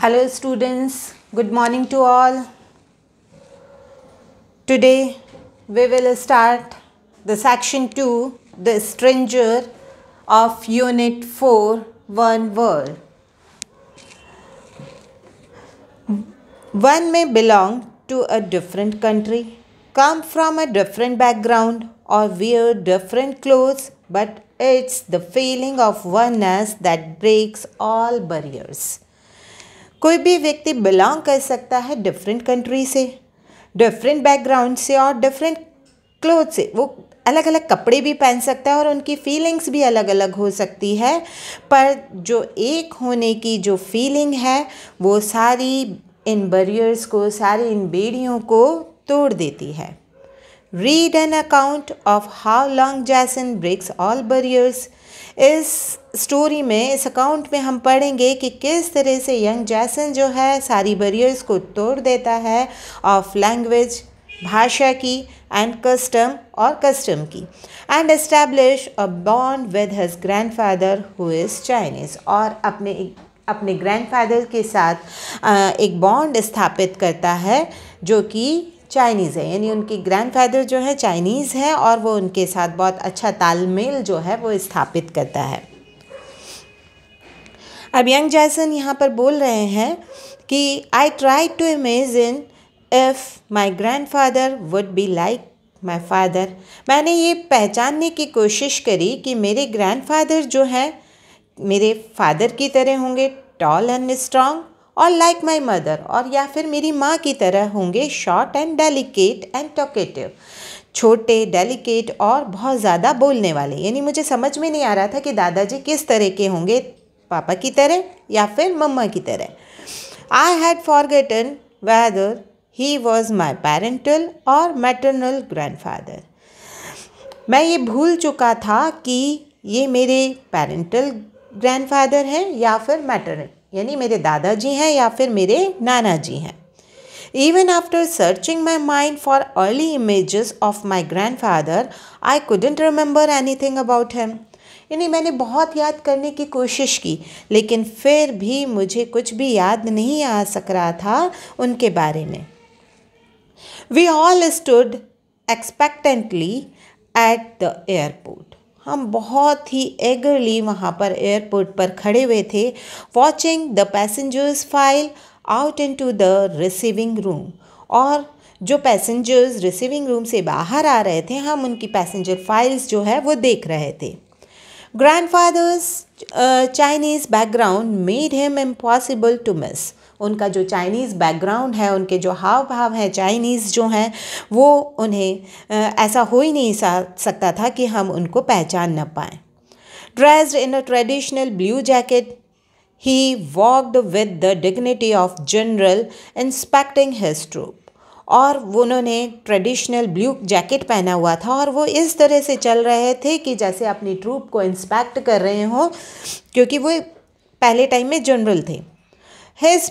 Hello students, good morning to all. Today we will start the section 2, the stranger of unit 4, one world. One may belong to a different country, come from a different background or wear different clothes, but it's the feeling of oneness that breaks all barriers. कोई भी व्यक्ति belong कर सकता है different country से, different background से और different cloth से. वो अलग अलग कपड़े भी पहन सकता है और उनकी फीलिंग्स भी अलग अलग हो सकती है, पर जो एक होने की जो फीलिंग है वो सारी इन बैरियर्स को, सारी इन बेड़ियों को तोड़ देती है. Read an account of how long जैसन ब्रेक्स ऑल बैरियर्स. इस स्टोरी में, इस अकाउंट में हम पढ़ेंगे कि किस तरह से यंग जैसन जो है सारी बैरियर्स को तोड़ देता है, ऑफ लैंग्वेज, भाषा की, एंड कस्टम और कस्टम की, and establish a bond with his grandfather who is Chinese. और अपने ग्रैंडफादर के साथ एक बॉन्ड स्थापित करता है जो कि चाइनीज़ है, यानी उनके ग्रैंडफादर जो है चाइनीज़ है और वो उनके साथ बहुत अच्छा तालमेल जो है वो स्थापित करता है. अब यंग जैसन यहाँ पर बोल रहे हैं कि I try to imagine if my grandfather would be like my father. मैंने ये पहचानने की कोशिश करी कि मेरे ग्रैंडफादर जो हैं मेरे फादर की तरह होंगे, टॉल एंड स्ट्रॉन्ग, और लाइक माई मदर, और या फिर मेरी माँ की तरह होंगे, short and delicate and talkative, छोटे, डेलिकेट और बहुत ज़्यादा बोलने वाले. यानी मुझे समझ में नहीं आ रहा था कि दादाजी किस तरह के होंगे, पापा की तरह या फिर मम्मा की तरह. I had forgotten weather he was my parental और मैटरनल ग्रैंडफादर. मैं ये भूल चुका था कि ये मेरे पेरेंटल ग्रैंडफादर हैं या फिर मैटरनल, यानी मेरे दादाजी हैं या फिर मेरे नाना जी हैं. Even after searching my mind for early images of my grandfather, I couldn't remember anything about him. यानी मैंने बहुत याद करने की कोशिश की, लेकिन फिर भी मुझे कुछ भी याद नहीं आ सक रहा था उनके बारे में. We all stood expectantly at the airport. हम बहुत ही एगरली वहाँ पर एयरपोर्ट पर खड़े हुए थे, watching the passengers file out into the receiving room. और जो पैसेंजर्स रिसीविंग रूम से बाहर आ रहे थे, हम उनकी पैसेंजर फाइल्स जो है वो देख रहे थे. Grandfather's Chinese background made him impossible to miss. उनका जो चाइनीज़ बैकग्राउंड है, उनके जो हाव भाव हैं चाइनीज़ जो हैं, वो उन्हें ऐसा हो ही नहीं सकता था कि हम उनको पहचान न पाएँ. Dressed in a traditional blue jacket, he walked with the dignity of general inspecting his troop. और उन्होंने ट्रेडिशनल ब्लू जैकेट पहना हुआ था और वो इस तरह से चल रहे थे कि जैसे अपनी ट्रूप को इंस्पेक्ट कर रहे हों, क्योंकि वो पहले टाइम में जनरल थे. His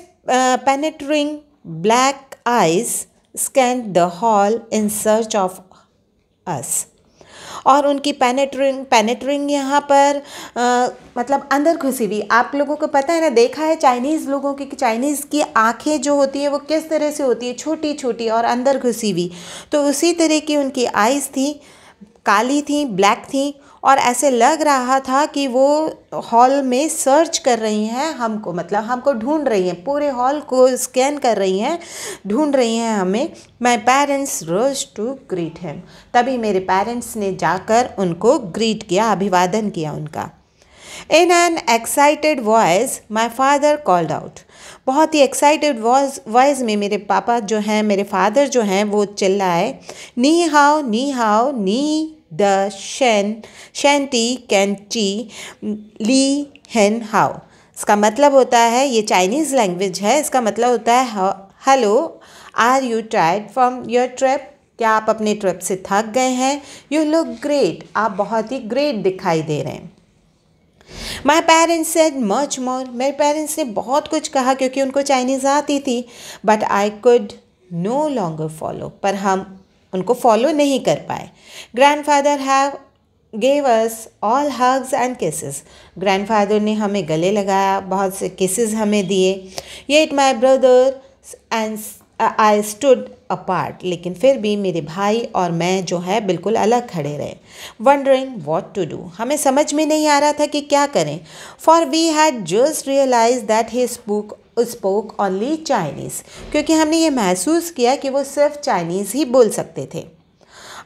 penetrating black eyes scanned the hall in search of us. और उनकी पेनेट्रिंग यहाँ पर मतलब अंदर घुसी हुई. आप लोगों को पता है ना, देखा है चाइनीज़ लोगों की, चाइनीज़ की आँखें जो होती है वो किस तरह से होती है, छोटी छोटी और अंदर घुसी हुई. तो उसी तरह की उनकी आइज़ थी, काली थी, ब्लैक थी, और ऐसे लग रहा था कि वो हॉल में सर्च कर रही हैं हमको, मतलब हमको ढूंढ रही हैं, पूरे हॉल को स्कैन कर रही हैं, ढूंढ रही हैं हमें. My parents rose to greet him. तभी मेरे पेरेंट्स ने जाकर उनको ग्रीट किया, अभिवादन किया उनका. In an excited voice my father called out. बहुत ही एक्साइटेड वॉइस में मेरे पापा जो हैं, मेरे फादर जो हैं, वो चिल्लाए, नी हाओ नी हाओ नी द शैंटी कैंची ली हेन हाओ. इसका मतलब होता है, ये चाइनीज़ लैंग्वेज है, इसका मतलब होता है hello, are you tired from your trip. क्या आप अपने ट्रिप से थक गए हैं? You look great. आप बहुत ही ग्रेट दिखाई दे रहे हैं. My parents said much more. मेरे पेरेंट्स ने बहुत कुछ कहा क्योंकि उनको चाइनीज़ आती थी, but I could no longer follow. पर हम उनको फॉलो नहीं कर पाए. Grandfather have gave us all hugs and kisses. Grandfather ने हमें गले लगाया, बहुत से kisses हमें दिए. Yet my brother and I stood apart. लेकिन फिर भी मेरे भाई और मैं जो है बिल्कुल अलग खड़े रहे. Wondering what to do. हमें समझ में नहीं आ रहा था कि क्या करें. For we had just realized that he spoke only Chinese. क्योंकि हमने ये महसूस किया कि वो सिर्फ चाइनीज़ ही बोल सकते थे.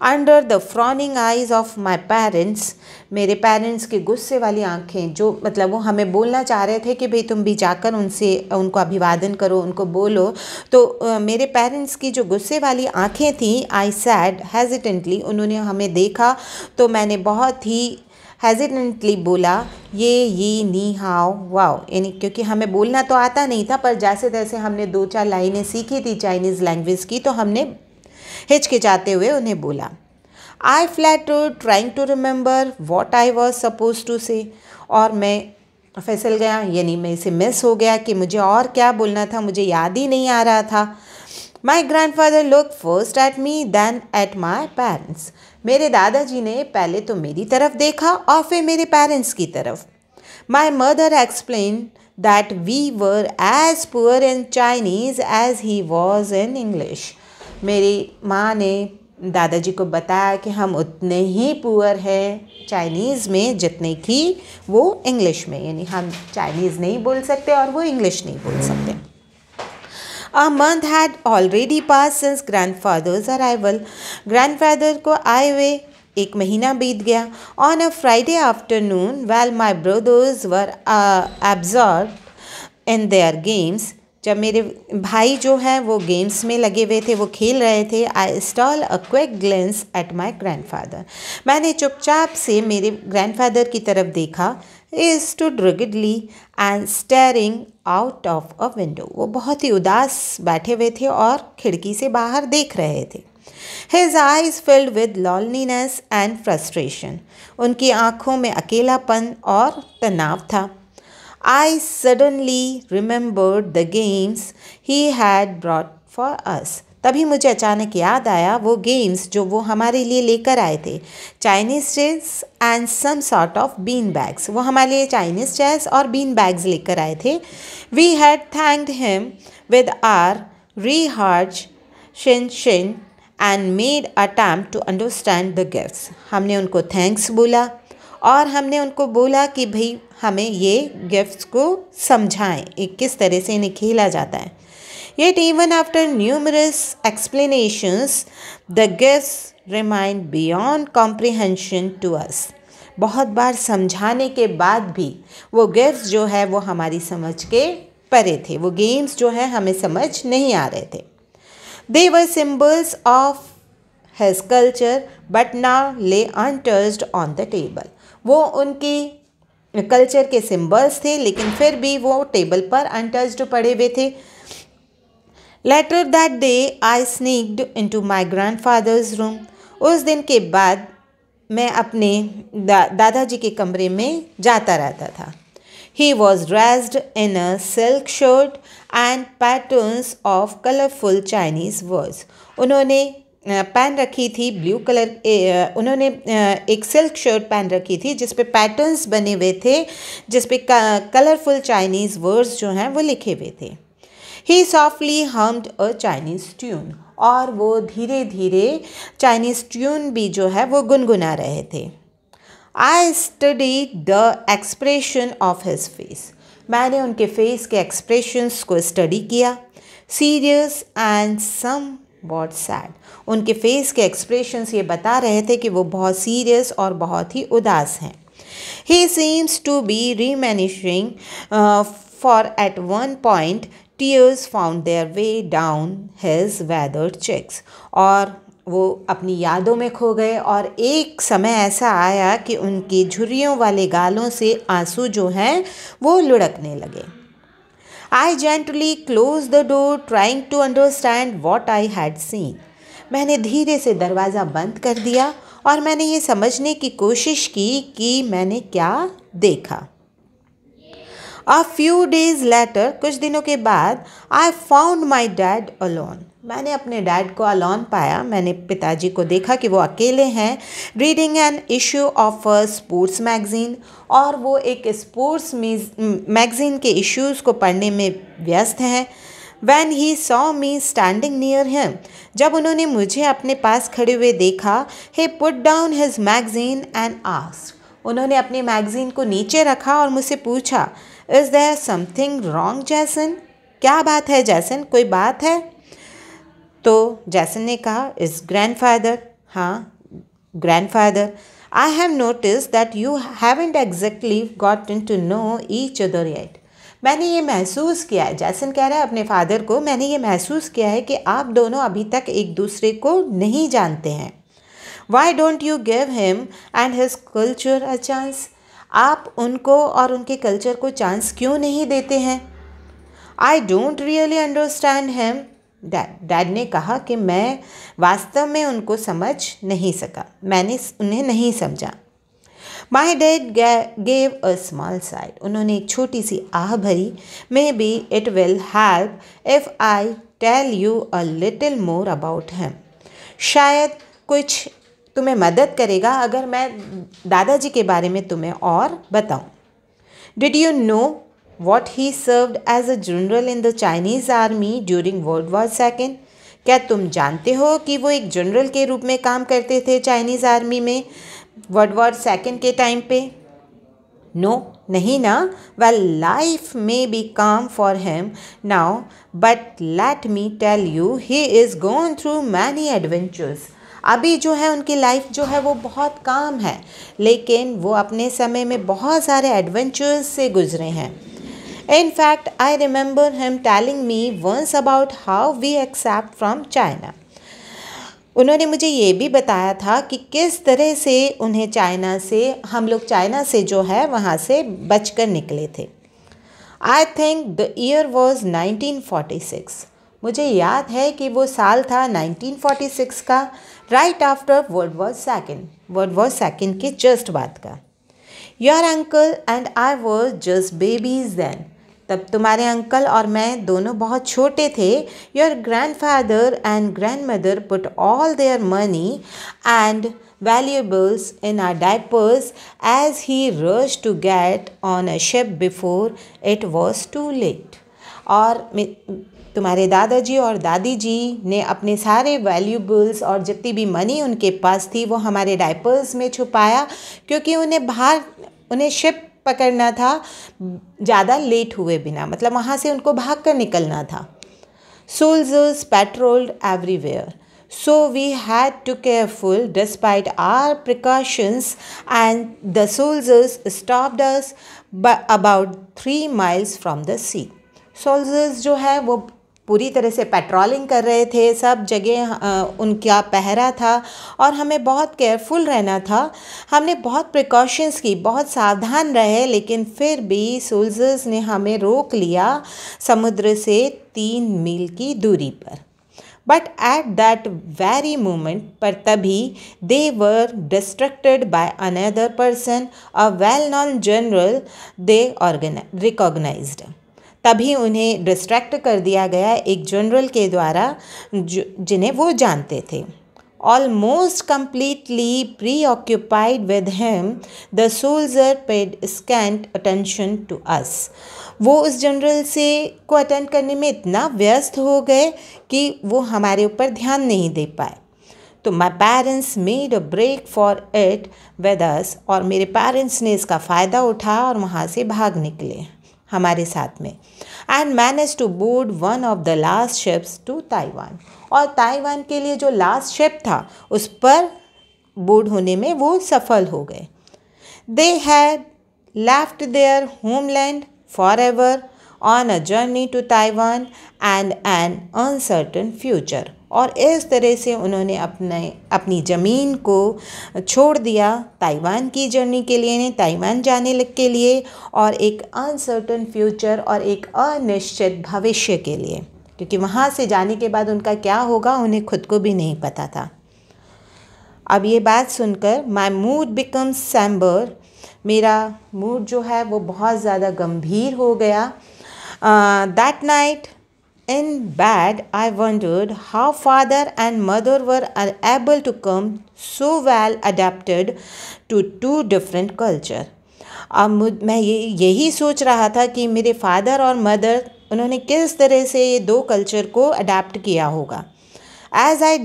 Under the frowning eyes of my parents, मेरे पेरेंट्स की गुस्से वाली आंखें, जो मतलब वो हमें बोलना चाह रहे थे कि भाई तुम भी जाकर उनको अभिवादन करो, उनको बोलो. तो मेरे पेरेंट्स की जो गुस्से वाली आंखें थी, आई सैड हेजिटेंटली, उन्होंने हमें देखा तो मैंने बहुत ही हेजिटेंटली बोला ये नी हाओ वाओ, यानी क्योंकि हमें बोलना तो आता नहीं था, पर जैसे तैसे हमने 2-4 लाइनें सीखी थी चाइनीज़ लैंग्वेज की, तो हमने हिचकिचाते हुए उन्हें बोला. I faltered trying to remember what I was supposed to say, और मैं फिसल गया, यानी मैं इसे मिस हो गया कि मुझे और क्या बोलना था, मुझे याद ही नहीं आ रहा था. My grandfather look first at me than at my parents. मेरे दादाजी ने पहले तो मेरी तरफ देखा और फिर मेरे पेरेंट्स की तरफ. My mother explain that we were as poor in Chinese as he was in English. मेरी माँ ने दादाजी को बताया कि हम उतने ही पुअर हैं चाइनीज़ में जितने कि वो इंग्लिश में, यानी हम चाइनीज़ नहीं बोल सकते और वो इंग्लिश नहीं बोल सकते. A month had already passed since grandfather's arrival. Grandfather को आए हुए 1 महीना बीत गया. On a Friday afternoon, while my brothers were absorbed in their games, जब मेरे भाई जो हैं वो गेम्स में लगे हुए थे, वो खेल रहे थे, I stole a quick glimpse at my grandfather. मैंने चुपचाप से मेरे ग्रैंडफादर की तरफ देखा. He stood rigidly and staring out of a window. वो बहुत ही उदास बैठे हुए थे और खिड़की से बाहर देख रहे थे. His eyes filled with loneliness and frustration. उनकी आँखों में अकेलापन और तनाव था. I suddenly remembered the games he had brought for us. तभी मुझे अचानक याद आया वो गेम्स जो वो हमारे लिए लेकर आए थे. Chinese chess and some sort of bean bags. वो हमारे लिए चाइनीज़ चेस और बीन बैग्स लेकर आए थे. We had thanked him with our rehearsed Chinese and made attempt to understand the gifts. हमने उनको थैंक्स बोला और हमने उनको बोला कि भाई हमें ये गिफ्ट्स को समझाएं, एक किस तरह से इन्हें खेला जाता है. Yet even after numerous explanations the gifts remind beyond comprehension to us. बहुत बार समझाने के बाद भी वो गिफ्ट्स जो है वो हमारी समझ के परे थे. वो गेम्स जो है हमें समझ नहीं आ रहे थे. They were symbols of his culture but now lay untouched on the table. वो उनकी कल्चर के सिम्बल्स थे, लेकिन फिर भी वो टेबल पर अनटच्ड पड़े हुए थे. Later that day I sneaked into my grandfather's room. उस दिन के बाद मैं अपने दादाजी के कमरे में जाता रहता था. He was dressed in a silk shirt and patterns of colourful Chinese words. उन्होंने पहन रखी थी ब्लू कलर, उन्होंने एक सिल्क शर्ट पहन रखी थी जिस पे पैटर्न्स बने हुए थे, जिस पे कलरफुल चाइनीज़ वर्ड्स जो हैं वो लिखे हुए थे. He softly hummed a Chinese tune. और वो धीरे धीरे चाइनीज़ ट्यून भी जो है वो गुनगुना रहे थे. I studied the expression of his face. मैंने उनके फेस के एक्सप्रेशंस को स्टडी किया. सीरियस एंड सम बहुत सैड. उनके फेस के एक्सप्रेशंस ये बता रहे थे कि वो बहुत सीरियस और बहुत ही उदास हैं. He seems to be reminiscing for at one point tears found their way down his weathered cheeks. और वो अपनी यादों में खो गए और एक समय ऐसा आया कि उनकी झुर्रियों वाले गालों से आंसू जो हैं वो लुढ़कने लगे. I gently closed the door trying to understand what I had seen. मैंने धीरे से दरवाज़ा बंद कर दिया और मैंने ये समझने की कोशिश की कि मैंने क्या देखा. A few days later, कुछ दिनों के बाद, I found my dad alone. मैंने अपने डैड को अलोन पाया। मैंने पिताजी को देखा कि वो अकेले हैं, reading an issue of a sports magazine, और वो एक स्पोर्ट्स मैगज़ीन के इश्यूज़ को पढ़ने में व्यस्त हैं। When he saw me standing near him, जब उन्होंने मुझे अपने पास खड़े हुए देखा, he put down his magazine and asked, उन्होंने अपनी मैगज़ीन को नीचे रखा और मुझसे पूछा, इज़ देयर समथिंग रॉन्ग जैसन? क्या बात है जैसन, कोई बात है? तो जैसन ने कहा, इज़ ग्रैंडफादर, हाँ grandfather, I have notice that you haven't exactly gotten to know each other yet. मैंने ये महसूस किया है, जैसन कह रहा है अपने फादर को, मैंने ये महसूस किया है कि आप दोनों अभी तक एक दूसरे को नहीं जानते हैं। Why don't you give him and his culture a chance? आप उनको और उनके कल्चर को चांस क्यों नहीं देते हैं? I don't really understand him, dad ने कहा कि मैं वास्तव में उनको समझ नहीं सका, मैंने उन्हें नहीं समझा। My dad gave a small side, उन्होंने एक छोटी सी आह भरी। Maybe it will help if I tell you a little more about him, शायद कुछ तुम्हें मदद करेगा अगर मैं दादाजी के बारे में तुम्हें और बताऊं। Did you know what he served as a general in the Chinese army during world war second? क्या तुम जानते हो कि वो एक जनरल के रूप में काम करते थे चाइनीज़ आर्मी में वर्ल्ड वॉर सेकेंड के टाइम पे? नो, नहीं ना। Well, life may be calm for him now, but let me tell you he is gone through many adventures. अभी जो है उनकी लाइफ जो है वो बहुत काम है, लेकिन वो अपने समय में बहुत सारे एडवेंचर्स से गुजरे हैं। In fact I remember him telling me once about how we except from China. उन्होंने मुझे ये भी बताया था कि किस तरह से उन्हें हम लोग चाइना से जो है वहाँ से बचकर निकले थे। I think the year was 1946। मुझे याद है कि वो साल था 1946 का, right after world war second के जस्ट बाद का। Your uncle and I were just babies then, तब तुम्हारे अंकल और मैं दोनों बहुत छोटे थे। Your grandfather and grandmother put all their money and valuables in our diapers as he rush to get on a ship before it was too late. और तुम्हारे दादाजी और दादी जी ने अपने सारे वैल्यूबल्स और जितनी भी मनी उनके पास थी वो हमारे डायपर्स में छुपाया, क्योंकि उन्हें शिप पकड़ना था ज़्यादा लेट हुए बिना, मतलब वहाँ से उनको भाग कर निकलना था। Soldiers patrolled everywhere, so we had to careful despite our precautions, and the soldiers stopped us about 3 miles from the sea. Soldiers जो है वो पूरी तरह से पेट्रोलिंग कर रहे थे, सब जगह उनका पहरा था और हमें बहुत केयरफुल रहना था। हमने बहुत प्रिकॉशंस की, बहुत सावधान रहे, लेकिन फिर भी सोल्जर्स ने हमें रोक लिया समुद्र से 3 मील की दूरी पर। But at that very moment, पर तभी they were distracted by another person, a well known general they recognised. तभी उन्हें डिस्ट्रैक्ट कर दिया गया एक जनरल के द्वारा जिन्हें वो जानते थे। Almost completely preoccupied with him, the soldier paid scant attention to us. वो उस जनरल को अटेंड करने में इतना व्यस्त हो गए कि वो हमारे ऊपर ध्यान नहीं दे पाए। तो my parents made a break for it with us, और मेरे पेरेंट्स ने इसका फ़ायदा उठाया और वहाँ से भाग निकले हमारे साथ में। And manage to board one of the last ships to Taiwan, और ताइवान के लिए जो लास्ट शिप था उस पर बोर्ड होने में वो सफल हो गए। They had left their homeland forever on a journey to Taiwan and an uncertain future, और इस तरह से उन्होंने अपनी ज़मीन को छोड़ दिया ताइवान की जर्नी के लिए, ताइवान जाने के लिए, और एक अनसर्टन फ्यूचर और एक अनिश्चित भविष्य के लिए, क्योंकि वहाँ से जाने के बाद उनका क्या होगा उन्हें खुद को भी नहीं पता था। अब ये बात सुनकर माई मूड बिकम्स सैम्बर मेरा मूड जो है वो बहुत ज़्यादा गंभीर हो गया। That night in bed, I wondered how father and mother were unable to come so well adapted to two different culture. अब मैं यही सोच रहा था कि मेरे फादर और मदर उन्होंने किस तरह से ये दो कल्चर को अडेप्ट किया होगा। As I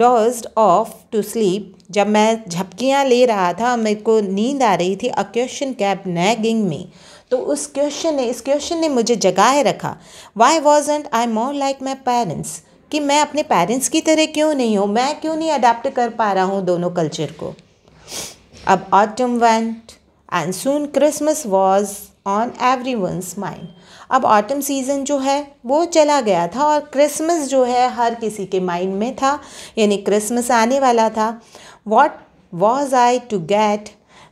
dozed off to sleep, जब मैं झपकियाँ ले रहा था, मेरे को नींद आ रही थी, a question kept nagging me. तो इस क्वेश्चन ने मुझे जगाए रखा। Why wasn't I more like my parents? कि मैं अपने पेरेंट्स की तरह क्यों नहीं हूँ, मैं क्यों नहीं अडेप्ट कर पा रहा हूँ दोनों कल्चर को। अब autumn went and soon Christmas was on everyone's mind. अब ऑटम सीज़न जो है वो चला गया था और क्रिसमस जो है हर किसी के माइंड में था, यानी क्रिसमस आने वाला था। What was I to get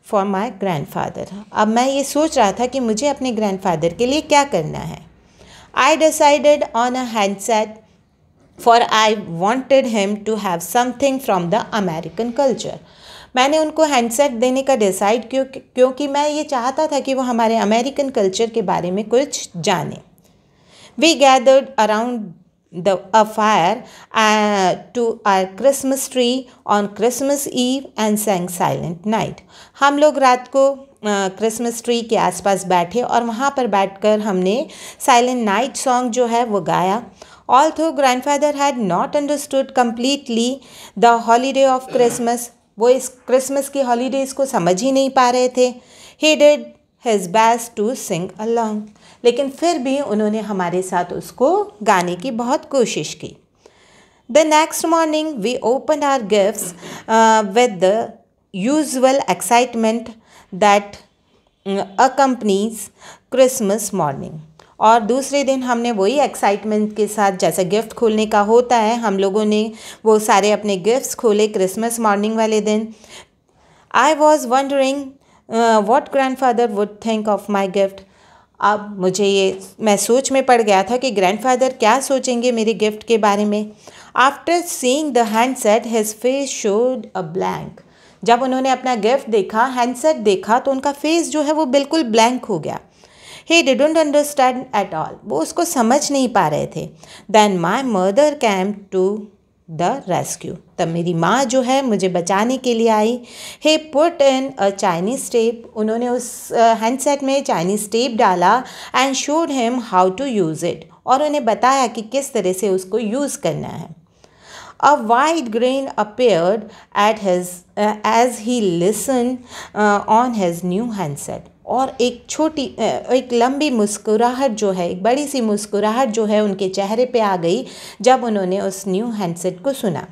for my grandfather. अब मैं ये सोच रहा था कि मुझे अपने ग्रैंडफादर के लिए क्या करना है। I decided on a handset for I wanted him to have something from the American culture. मैंने उनको हैंडसेट देने का डिसाइड क्योंकि मैं ये चाहता था कि वो हमारे अमेरिकन कल्चर के बारे में कुछ जाने। We gathered around a fire to our Christmas tree on Christmas Eve and sang Silent Night. हम लोग रात को क्रिसमस ट्री के आसपास बैठे और वहाँ पर बैठकर हमने साइलेंट नाइट सॉन्ग जो है वो गाया। Although grandfather had not understood completely the holiday of Christmas, वो इस क्रिसमस की हॉलीडेज़ को समझ ही नहीं पा रहे थे। He did his best to sing along. लेकिन फिर भी उन्होंने हमारे साथ उसको गाने की बहुत कोशिश की। The next morning we opened our gifts with the usual excitement that accompanies Christmas morning. और दूसरे दिन हमने वही एक्साइटमेंट के साथ जैसा गिफ्ट खोलने का होता है, हम लोगों ने वो सारे अपने गिफ्ट्स खोले क्रिसमस मॉर्निंग वाले दिन। I was wondering what grandfather would think of my gift. अब मैं सोच में पड़ गया था कि ग्रैंडफादर क्या सोचेंगे मेरे गिफ्ट के बारे में। After seeing the handset his face showed a blank. जब उन्होंने अपना गिफ्ट देखा, हैंडसेट देखा, तो उनका फेस जो है वो बिल्कुल ब्लैंक हो गया। He didn't understand at all, वो उसको समझ नहीं पा रहे थे। Then my mother came to the rescue, तब मेरी माँ जो है मुझे बचाने के लिए आई। He put in a Chinese tape, उन्होंने उस हैंडसेट में चाइनीज़ टेप डाला and showed him how to use it, और उन्हें बताया कि किस तरह से उसको यूज़ करना है। A wide grin appeared at his as he listen on his new handset, और एक लंबी मुस्कुराहट जो है, एक बड़ी सी मुस्कुराहट जो है उनके चेहरे पे आ गई जब उन्होंने उस न्यू हैंडसेट को सुना।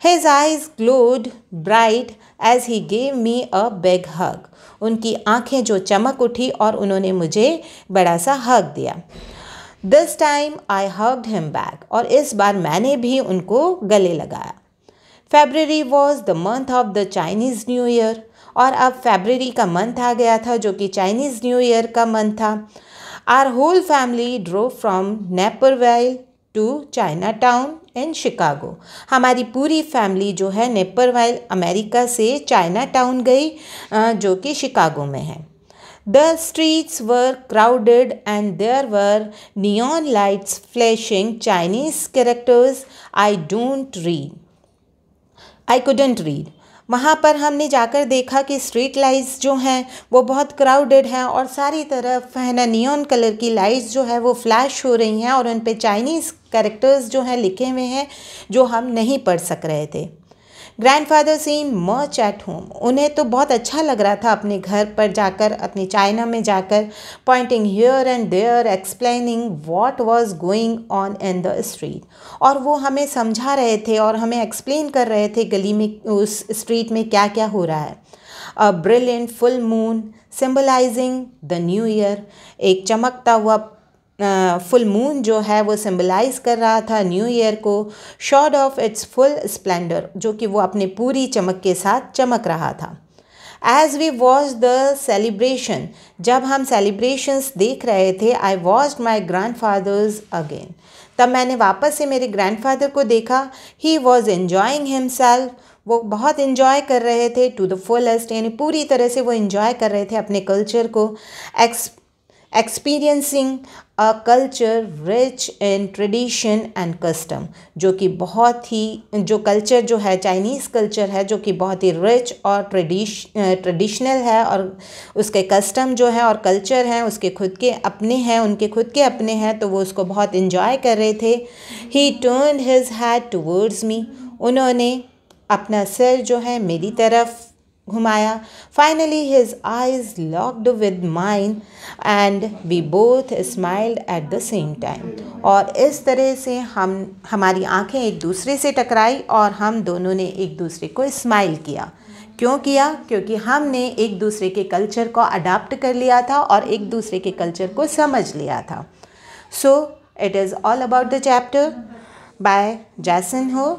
His eyes glowed bright as he gave me a big hug. उनकी आंखें जो चमक उठी और उन्होंने मुझे बड़ा सा हग दिया। This time I hugged him back, और इस बार मैंने भी उनको गले लगाया। February was the month of the Chinese New Year, और अब फरवरी का मंथ आ गया था जो कि चाइनीज़ न्यू ईयर का मंथ था। Our whole family drove from Naperville to Chinatown in Chicago. हमारी पूरी फैमिली जो है नेपरवाइल अमेरिका से चाइना टाउन गई जो कि शिकागो में है। The streets were crowded and there were neon lights flashing Chinese characters I couldn't read. वहाँ पर हमने जाकर देखा कि स्ट्रीट लाइट्स जो हैं वो बहुत क्राउडेड हैं और सारी तरफ है ना नियॉन कलर की लाइट्स जो है वो फ्लैश हो रही हैं और उन पे चाइनीज़ कैरेक्टर्स जो हैं लिखे हुए हैं जो हम नहीं पढ़ सक रहे थे। Grandfather seem much at home, उन्हें तो बहुत अच्छा लग रहा था अपने घर पर जाकर, अपनी चाइना में जाकर, pointing here and there, explaining what was going on in the street, और वो हमें समझा रहे थे और हमें एक्सप्लेन कर रहे थे गली में, उस स्ट्रीट में क्या क्या हो रहा है। A brilliant full moon symbolising the new year, एक चमकता हुआ फुल मून जो है वो सिम्बलाइज कर रहा था न्यू ईयर को, should of its full Splendor, जो कि वो अपने पूरी चमक के साथ चमक रहा था। As we watch the celebration, जब हम सेलिब्रेशंस देख रहे थे, I watched my grandfathers again, तब मैंने वापस से मेरे ग्रैंडफादर को देखा। ही वॉज एन्जॉइंग हिमसेल्फ, वो बहुत इन्जॉय कर रहे थे टू द फुलेस्ट, यानी पूरी तरह से वो इन्जॉय कर रहे थे अपने कल्चर को, experiencing a culture rich in tradition and custom, जो कि बहुत ही, जो कल्चर जो है चाइनीज़ कल्चर है जो कि बहुत ही रिच और ट्रेडिशनल है, और उसके कस्टम जो है और कल्चर हैं उसके खुद के अपने हैं, उनके खुद के अपने हैं, तो वो उसको बहुत इन्जॉय कर रहे थे। He turned his head towards me, उन्होंने अपना सिर जो है मेरी तरफ घुमाया। Finally his eyes locked with mine and we both smiled at the same time, और इस तरह से हमारी आंखें एक दूसरे से टकराई और हम दोनों ने एक दूसरे को स्माइल किया। क्यों किया? क्योंकि हमने एक दूसरे के कल्चर को अडाप्ट कर लिया था और एक दूसरे के कल्चर को समझ लिया था। So it is all about the chapter by जैसन हो।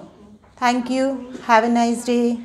Thank you, have a nice day.